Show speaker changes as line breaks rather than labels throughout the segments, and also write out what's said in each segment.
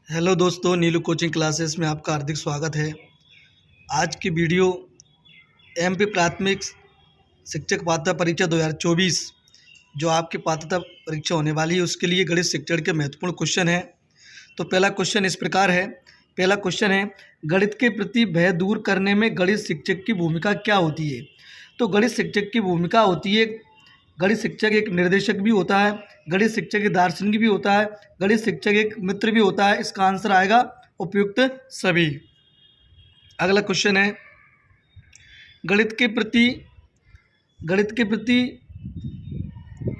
Hello दोस्तों, नीलू coaching classes में आपका हार्दिक स्वागत है। आज की वीडियो एमपी प्राथमिक शिक्षक पात्रता परीक्षा 2024 जो आपकी पात्रता परीक्षा होने वाली है उसके लिए गणित शिक्षण के महत्वपूर्ण क्वेश्चन है। तो पहला क्वेश्चन इस प्रकार है। पहला क्वेश्चन है, गणित के प्रति भय दूर करने में गणित शिक्षक की भूमिका क्या होती है। तो गणित शिक्षक की भूमिका होती है, गणित शिक्षक एक निर्देशक भी होता है, गणित शिक्षक एक दार्शनिक भी होता है, गणित शिक्षक एक मित्र भी होता है। इसका आंसर आएगा उपयुक्त सभी। अगला क्वेश्चन है, गणित के प्रति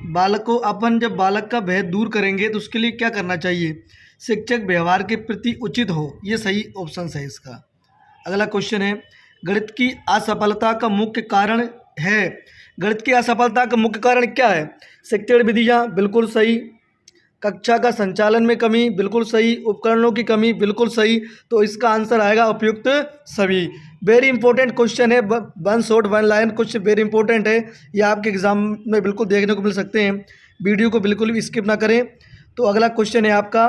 बालक को जब बालक का भय दूर करेंगे तो उसके लिए क्या करना चाहिए। शिक्षक व्यवहार के प्रति उचित हो, ये सही ऑप्शन है इसका। अगला क्वेश्चन है, गणित की असफलता का मुख्य कारण है। गणित की असफलता का मुख्य कारण क्या है। शिक्षण विधियाँ, बिल्कुल सही। कक्षा का संचालन में कमी, बिल्कुल सही। उपकरणों की कमी, बिल्कुल सही। तो इसका आंसर आएगा उपयुक्त सभी। वेरी इंपॉर्टेंट क्वेश्चन है, one shot one line question very important है। ये आपके एग्जाम में बिल्कुल देखने को मिल सकते हैं। वीडियो को बिल्कुल भी स्किप ना करें। तो अगला क्वेश्चन है आपका,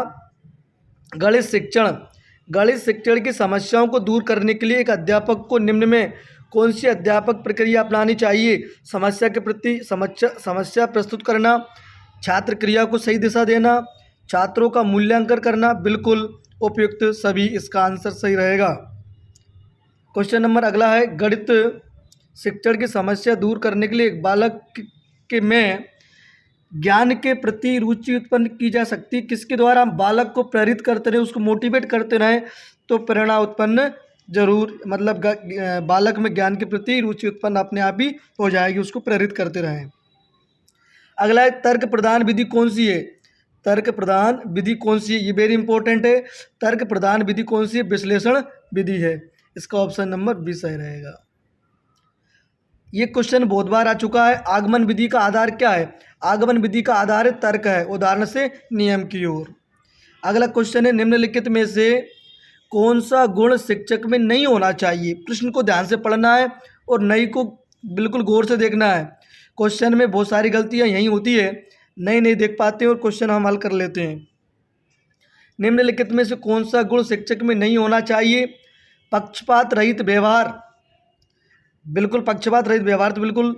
गणित शिक्षण की समस्याओं को दूर करने के लिए एक अध्यापक को निम्न में कौन सी अध्यापक प्रक्रिया अपनानी चाहिए। समस्या के प्रति समस्या प्रस्तुत करना, छात्र क्रिया को सही दिशा देना, छात्रों का मूल्यांकन करना, बिल्कुल उपयुक्त सभी। इसका आंसर सही रहेगा। क्वेश्चन नंबर अगला है, गणित शिक्षण की समस्या दूर करने के लिए एक बालक के में ज्ञान के प्रति रुचि उत्पन्न की जा सकती है। किसके द्वारा हम बालक को प्रेरित करते रहे, उसको मोटिवेट करते रहें तो प्रेरणा उत्पन्न जरूर, मतलब बालक में ज्ञान के प्रति रुचि उत्पन्न अपने आप ही हो जाएगी, उसको प्रेरित करते रहें। अगला है, तर्क प्रधान विधि कौन सी है। तर्क प्रधान विधि कौन सी है, ये वेरी इंपॉर्टेंट है। तर्क प्रधान विधि कौन सी है, विश्लेषण विधि है। इसका ऑप्शन नंबर बी सही रहेगा। ये क्वेश्चन बहुत बार आ चुका है। आगमन विधि का आधार क्या है। आगमन विधि का आधार तर्क है, उदाहरण से नियम की ओर। अगला क्वेश्चन है, निम्नलिखित में से कौन सा गुण शिक्षक में नहीं होना चाहिए। प्रश्न को ध्यान से पढ़ना है और नई को बिल्कुल गौर से देखना है। क्वेश्चन में बहुत सारी गलतियां यही होती है, नहीं देख पाते हैं और क्वेश्चन हम हल कर लेते हैं। निम्नलिखित में से कौन सा गुण शिक्षक में नहीं होना चाहिए। पक्षपात रहित व्यवहार, बिल्कुल पक्षपात रहित व्यवहार तो बिल्कुल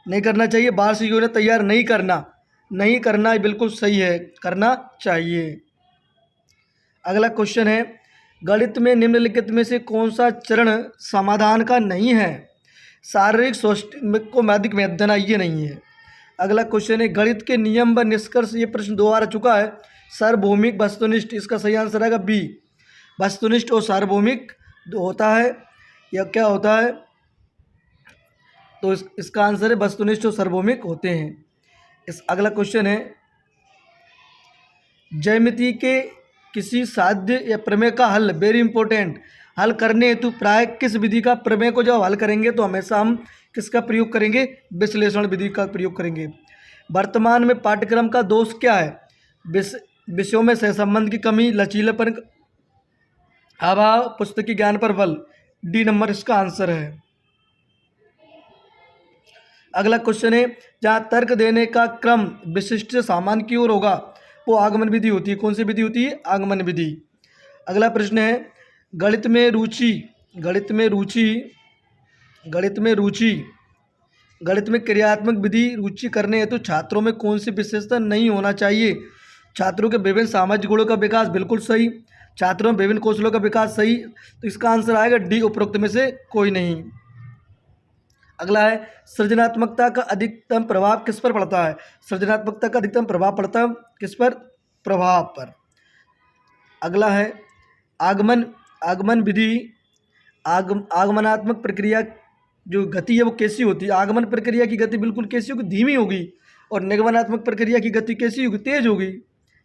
नहीं करना चाहिए। वार्षिक योजना तैयार नहीं करना बिल्कुल सही है, करना चाहिए। अगला क्वेश्चन है, गणित में निम्नलिखित में से कौन सा चरण समाधान का नहीं है। शारीरिक स्वास्थ्य को अधिक महत्व देना, ये नहीं है। अगला क्वेश्चन है, गणित के नियम व निष्कर्ष, ये प्रश्न दो बार आ चुका है। सार्वभौमिक वस्तुनिष्ठ, इसका सही आंसर आएगा बी। वस्तुनिष्ठ और सार्वभौमिक होता है या क्या होता है, तो इसका आंसर है वस्तुनिष्ठ और सार्वभौमिक होते हैं। अगला क्वेश्चन है, ज्यामिति के किसी साध्य या प्रमेय का हल, वेरी इंपॉर्टेंट, हल करने हेतु प्राय किस विधि का, प्रमेय को जब हल करेंगे तो हमेशा हम किसका प्रयोग करेंगे, विश्लेषण विधि का प्रयोग करेंगे। वर्तमान में पाठ्यक्रम का दोष क्या है। विषयों में सहसंबंध की कमी, लचीलापन अभाव, पुस्तकीय ज्ञान पर बल, डी नंबर इसका आंसर है। अगला क्वेश्चन है, जहाँ तर्क देने का क्रम विशिष्ट से सामान्य की ओर होगा वो आगमन विधि होती है। कौन सी विधि होती है, आगमन विधि। अगला प्रश्न है, गणित में क्रियात्मक विधि रुचि करने हेतु छात्रों में कौन सी विशेषता नहीं होना चाहिए। छात्रों के विभिन्न सामाजिक गुणों का विकास, बिल्कुल सही। छात्रों में विभिन्न कौशलों का विकास, सही। तो इसका आंसर आएगा डी, उपरोक्त में से कोई नहीं। अगला है, सृजनात्मकता का अधिकतम प्रभाव किस पर पड़ता है। सृजनात्मकता का अधिकतम प्रभाव पड़ता है किस पर, प्रभाव पर। अगला है, आगमन विधि, आगमनात्मक प्रक्रिया जो गति है वो कैसी होती है। आगमन प्रक्रिया की गति बिल्कुल कैसी होगी, धीमी होगी, और निगमनात्मक प्रक्रिया की गति कैसी होगी, तेज होगी।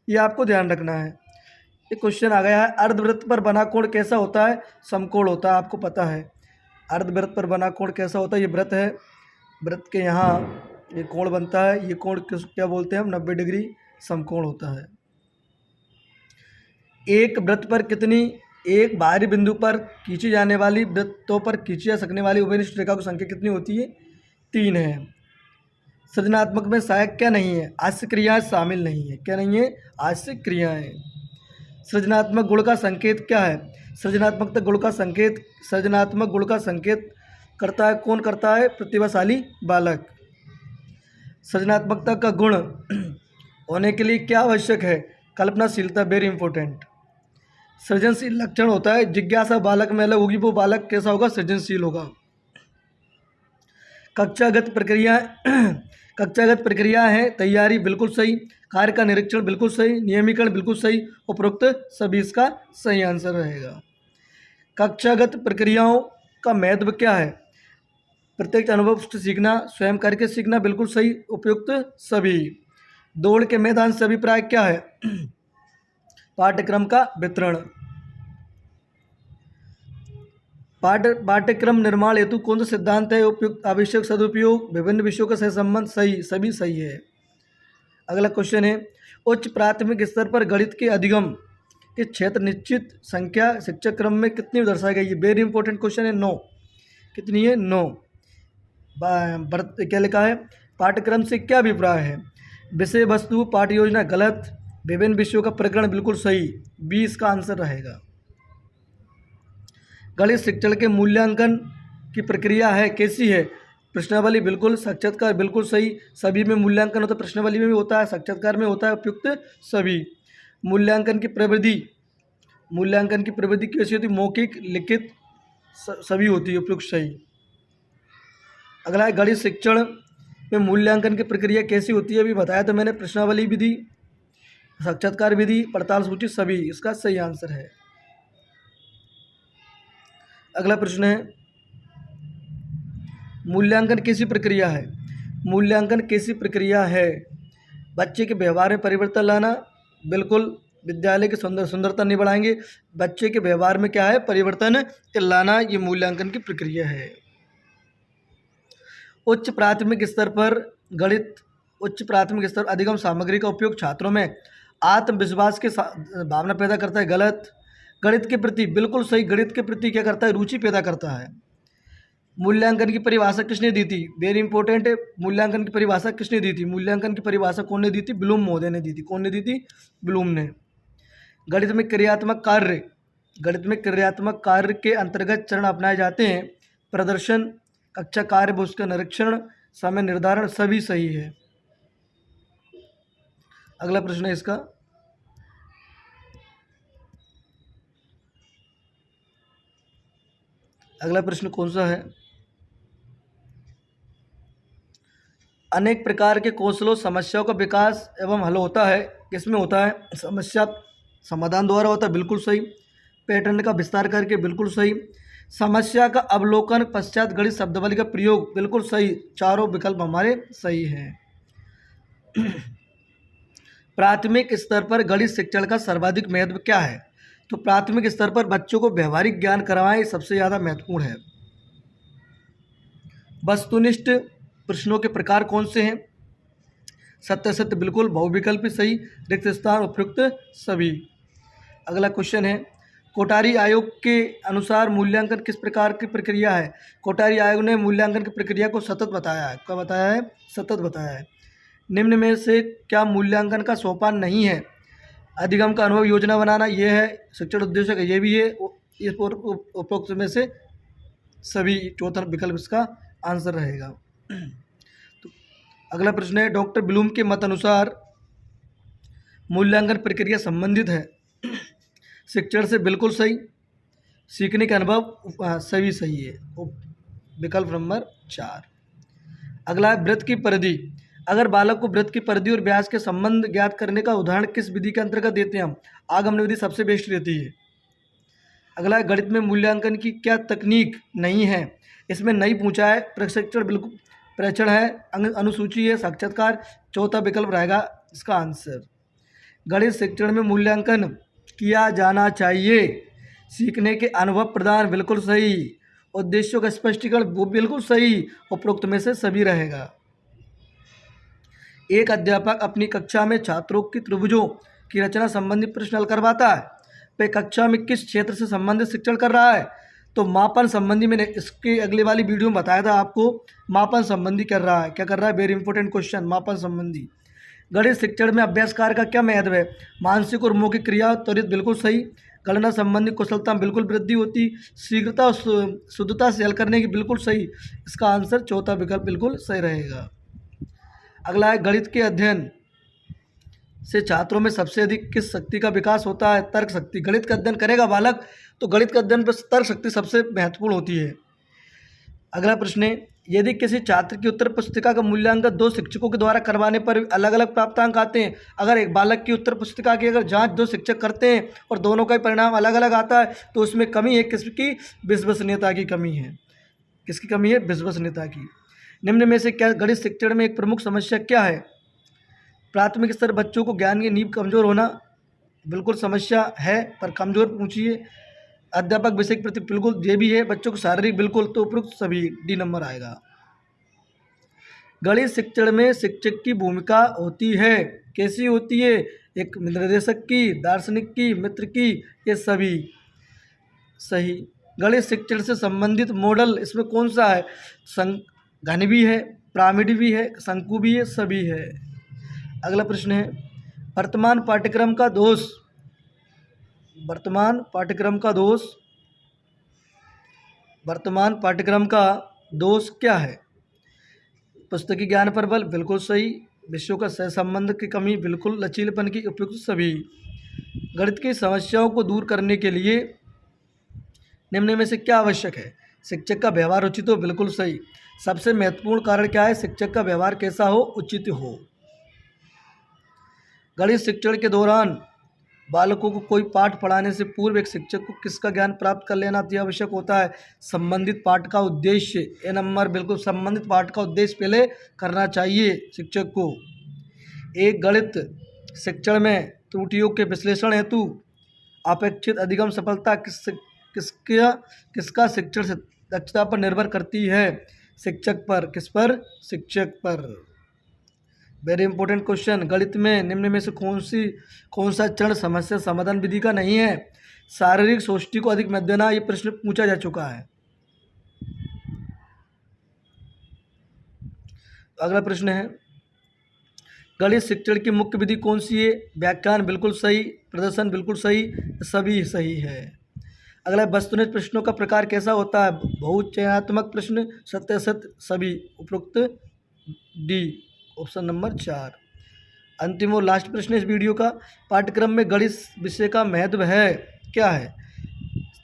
ये आपको ध्यान रखना है। ये क्वेश्चन आ गया है, अर्धवृत्त पर बना कोण कैसा होता है, समकोण होता है, आपको पता है। अर्धवृत्त पर बना कोण कैसा होता है, ये वृत्त है, वृत्त के यहाँ ये कोण बनता है, ये कोण क्या बोलते हैं हम, 90 डिग्री समकोण होता है। एक वृत्त पर एक बाहरी बिंदु पर खींची जाने वाली, वृत्तों पर खींची जा सकने वाली उभयनिष्ठ रेखा की संख्या कितनी होती है, 3 है। सृजनात्मक में सहायक क्या नहीं है, हास्य क्रियाएं शामिल नहीं है। क्या नहीं है, हास्य क्रियाएं। सृजनात्मक गुण का संकेत क्या है? सृजनात्मक गुण का संकेत करता है, कौन करता है? प्रतिभाशाली बालक। सृजनात्मकता का गुण होने के लिए क्या आवश्यक है? कल्पनाशीलता, वेरी इंपॉर्टेंट। सृजनशील लक्षण होता है जिज्ञासा बालक में अलग होगी, वो बालक कैसा होगा? सृजनशील होगा। कक्षागत प्रक्रिया है तैयारी, बिल्कुल सही। कार्य का निरीक्षण, बिल्कुल सही। नियमीकरण, बिल्कुल सही। उपरोक्त सभी इसका सही आंसर रहेगा। कक्षागत प्रक्रियाओं का महत्व क्या है? प्रत्यक्ष अनुभव से सीखना, स्वयं करके सीखना, बिल्कुल सही। उपयुक्त सभी। दौड़ के मैदान से अभिप्राय क्या है? पाठ्यक्रम का वितरण। पाठ्यक्रम निर्माण हेतु कौन सा सिद्धांत है? उपयुक्त, आवश्यक, सदुपयोग, विभिन्न विषयों का सहसंबंध, सही, सभी सही है। अगला क्वेश्चन है, उच्च प्राथमिक स्तर पर गणित के अधिगम के क्षेत्र निश्चित संख्या शिक्षक क्रम में कितनी दर्शाई गई है? वेरी इंपॉर्टेंट क्वेश्चन है। 9। कितनी है? 9। क्या लिखा है? पाठ्यक्रम से क्या अभिप्राय है? विषय वस्तु, पाठ्य योजना, गलत। विभिन्न विषयों का प्रकरण, बिल्कुल सही। 20 का आंसर रहेगा। गणित शिक्षण के मूल्यांकन की प्रक्रिया है, कैसी है? प्रश्नावली, बिल्कुल। साक्षात्कार, बिल्कुल सही। सभी में मूल्यांकन होता है, प्रश्नावली में भी होता है, साक्षात्कार में होता है। उपयुक्त सभी। मूल्यांकन की प्रविधि कैसी होती है? मौखिक, लिखित, सभी होती है। उपयुक्त सही। अगला है, गणित शिक्षण में मूल्यांकन की प्रक्रिया कैसी होती है? अभी बताया था मैंने। प्रश्नावली विधि, साक्षात्कार विधि, पड़ताल सूची, सभी इसका सही आंसर है। अगला प्रश्न है, मूल्यांकन कैसी प्रक्रिया है? मूल्यांकन कैसी प्रक्रिया है? बच्चे के व्यवहार में परिवर्तन लाना, बिल्कुल। विद्यालय की सुंदरता नहीं बढ़ाएंगे। बच्चे के व्यवहार में क्या है? परिवर्तन लाना, ये मूल्यांकन की प्रक्रिया है। उच्च प्राथमिक स्तर अधिगम सामग्री का उपयोग छात्रों में आत्मविश्वास के भावना पैदा करता है, गलत। गणित के प्रति, बिल्कुल सही। गणित के प्रति क्या करता है? रुचि पैदा करता है। मूल्यांकन की परिभाषा किसने दी थी? वेरी इंपॉर्टेंट है। मूल्यांकन की परिभाषा किसने दी थी? मूल्यांकन की परिभाषा कौन ने दी थी? ब्लूम महोदय ने दी थी। कौन ने दी थी? ब्लूम ने। गणित में क्रियात्मक कार्य के अंतर्गत चरण अपनाए जाते हैं। प्रदर्शन, कक्षा कार्य, उसका निरीक्षण, समय निर्धारण, सभी सही है। अगला प्रश्न है इसका, अगला प्रश्न कौन सा है? अनेक प्रकार के कौशलों समस्याओं का विकास एवं हल होता है, किसमें होता है? समस्या समाधान द्वारा होता है, बिल्कुल सही। पैटर्न का विस्तार करके, बिल्कुल सही। समस्या का अवलोकन पश्चात गणित शब्दावली का प्रयोग, बिल्कुल सही। चारों विकल्प हमारे सही हैं। प्राथमिक स्तर पर गणित शिक्षण का सर्वाधिक महत्व क्या है? तो प्राथमिक स्तर पर बच्चों को व्यवहारिक ज्ञान करवाएं, सबसे ज़्यादा महत्वपूर्ण है। वस्तुनिष्ठ प्रश्नों के प्रकार कौन से हैं? सत्य सत्य, बिल्कुल। बहुविकल्पी, सही। रिक्त स्थान, उपयुक्त सभी। अगला क्वेश्चन है, कोठारी आयोग के अनुसार मूल्यांकन किस प्रकार की प्रक्रिया है? कोठारी आयोग ने मूल्यांकन की प्रक्रिया को सतत बताया है। क्या बताया है? सतत बताया है। निम्न में से क्या मूल्यांकन का सोपान नहीं है? अधिगम का अनुभव योजना बनाना, ये है। शिक्षण उद्देश्य का, ये भी है। इस उपरोक्त में से सभी, चौथा विकल्प इसका आंसर रहेगा। तो अगला प्रश्न है, डॉक्टर ब्लूम के मत अनुसार मूल्यांकन प्रक्रिया संबंधित है शिक्षण से, बिल्कुल सही। सीखने का अनुभव, सभी सही है। विकल्प नंबर 4। अगला है, वृत्त की परिधि। अगर बालक को वृत्त की परिधि और व्यास के संबंध ज्ञात करने का उदाहरण किस विधि के अंतर्गत देते हैं हम? आगमन विधि सबसे बेस्ट रहती है। अगला है, गणित में मूल्यांकन की क्या तकनीक नहीं है? इसमें नहीं पूछा है। प्रशिक्षण, बिल्कुल। प्रेक्षण है, अनुसूची है, साक्षात्कार। चौथा विकल्प रहेगा इसका आंसर। गणित शिक्षण में मूल्यांकन किया जाना चाहिए। सीखने के अनुभव प्रदान, बिल्कुल सही। उद्देश्यों का स्पष्टीकरण, वो बिल्कुल सही। उपरोक्त में से सभी रहेगा। एक अध्यापक अपनी कक्षा में छात्रों की त्रिभुजों की रचना संबंधी प्रश्न हल करवाता है। वह कक्षा में किस क्षेत्र से संबंधित शिक्षण कर रहा है? तो मापन संबंधी, मैंने इसके अगले वाली वीडियो में बताया था आपको। मापन संबंधी कर रहा है। क्या कर रहा है? वेरी इंपॉर्टेंट क्वेश्चन, मापन संबंधी। गणित शिक्षण में अभ्यास कार्य का क्या महत्व है? मानसिक और मौखिक क्रिया त्वरित, बिल्कुल सही। गणना संबंधी कुशलता में बिल्कुल वृद्धि होती। शीघ्रता और शुद्धता से हल करने की, बिल्कुल सही। इसका आंसर चौथा विकल्प बिल्कुल सही रहेगा। अगला है, गणित के अध्ययन से छात्रों में सबसे अधिक किस शक्ति का विकास होता है? तर्क शक्ति। गणित का अध्ययन करेगा बालक तो गणित के अध्ययन पर तर्क शक्ति सबसे महत्वपूर्ण होती है। अगला प्रश्न है, यदि किसी छात्र की उत्तर पुस्तिका का मूल्यांकन 2 शिक्षकों के द्वारा करवाने पर अलग अलग प्राप्तांक आते हैं, अगर एक बालक की उत्तर पुस्तिका की अगर जांच 2 शिक्षक करते हैं और दोनों का परिणाम अलग अलग आता है तो उसमें कमी है किसकी? विश्वसनीयता की कमी है। किसकी कमी है? विश्वसनीयता की। निम्न में से क्या गणित शिक्षण में एक प्रमुख समस्या क्या है? प्राथमिक स्तर बच्चों को ज्ञान की नींव कमजोर होना, बिल्कुल समस्या है पर कमजोर पूछिए। अध्यापक विषय के प्रति, बिल्कुल ये भी है। बच्चों को शारीरिक, बिल्कुल। तो उपयुक्त सभी, डी नंबर आएगा। गणित शिक्षण में शिक्षक की भूमिका होती है, कैसी होती है? एक निर्देशक की, दार्शनिक की, मित्र की, ये सभी सही। गणित शिक्षण से संबंधित मॉडल इसमें कौन सा है? घन भी है, पिरामिड भी है, शंकु भी है, सभी है। अगला प्रश्न है, वर्तमान पाठ्यक्रम का दोष। वर्तमान पाठ्यक्रम का दोष क्या है? पुस्तकीय ज्ञान पर बल, बिल्कुल सही। विषयों का सहसंबंध की कमी, बिल्कुल। लचीलेपन की, उपयुक्त सभी। गणित की समस्याओं को दूर करने के लिए निम्न में से क्या आवश्यक है? शिक्षक का व्यवहार उचित हो, बिल्कुल सही। सबसे महत्वपूर्ण कारण क्या है? शिक्षक का व्यवहार कैसा हो? उचित हो। गणित शिक्षण के दौरान बालकों को कोई पाठ पढ़ाने से पूर्व एक शिक्षक को किसका ज्ञान प्राप्त कर लेना अति आवश्यक होता है? संबंधित पाठ का उद्देश्य, ए नंबर, बिल्कुल। संबंधित पाठ का उद्देश्य पहले करना चाहिए शिक्षक को। एक गणित शिक्षण में त्रुटियों के विश्लेषण हेतु अपेक्षित अधिगम सफलता किसका शिक्षण से दक्षता पर निर्भर करती है? शिक्षक पर। किस पर? शिक्षक पर। Very important question. गणित में निम्न में से कौन सा चरण समस्या समाधान विधि का नहीं है? शारीरिक सोष्टि को अधिक मत देना, ये प्रश्न पूछा जा चुका है। अगला प्रश्न है, गणित शिक्षण की मुख्य विधि कौन सी है? व्याख्यान, बिल्कुल सही। प्रदर्शन, बिल्कुल सही। सभी सही है। अगला, वस्तुनिष्ठ प्रश्नों का प्रकार कैसा होता है? बहुचयनात्मक प्रश्न, सत्य-असत्य, सभी। उपरोक्त डी, ऑप्शन नंबर 4। अंतिम और लास्ट प्रश्न इस वीडियो का, पाठ्यक्रम में गणित विषय का महत्व है क्या है?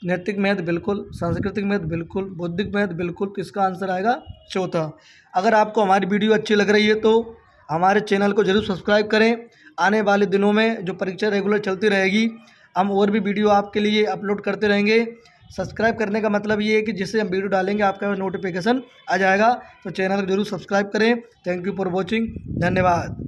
नैतिक महत्व, बिल्कुल। सांस्कृतिक महत्व, बिल्कुल। बौद्धिक महत्व, बिल्कुल। तो इसका आंसर आएगा चौथा। अगर आपको हमारी वीडियो अच्छी लग रही है तो हमारे चैनल को जरूर सब्सक्राइब करें। आने वाले दिनों में जो परीक्षा रेगुलर चलती रहेगी, हम और भी वीडियो आपके लिए अपलोड करते रहेंगे। सब्सक्राइब करने का मतलब ये है कि जिससे हम वीडियो डालेंगे आपका नोटिफिकेशन आ जाएगा। तो चैनल को जरूर सब्सक्राइब करें। Thank you for watching. धन्यवाद।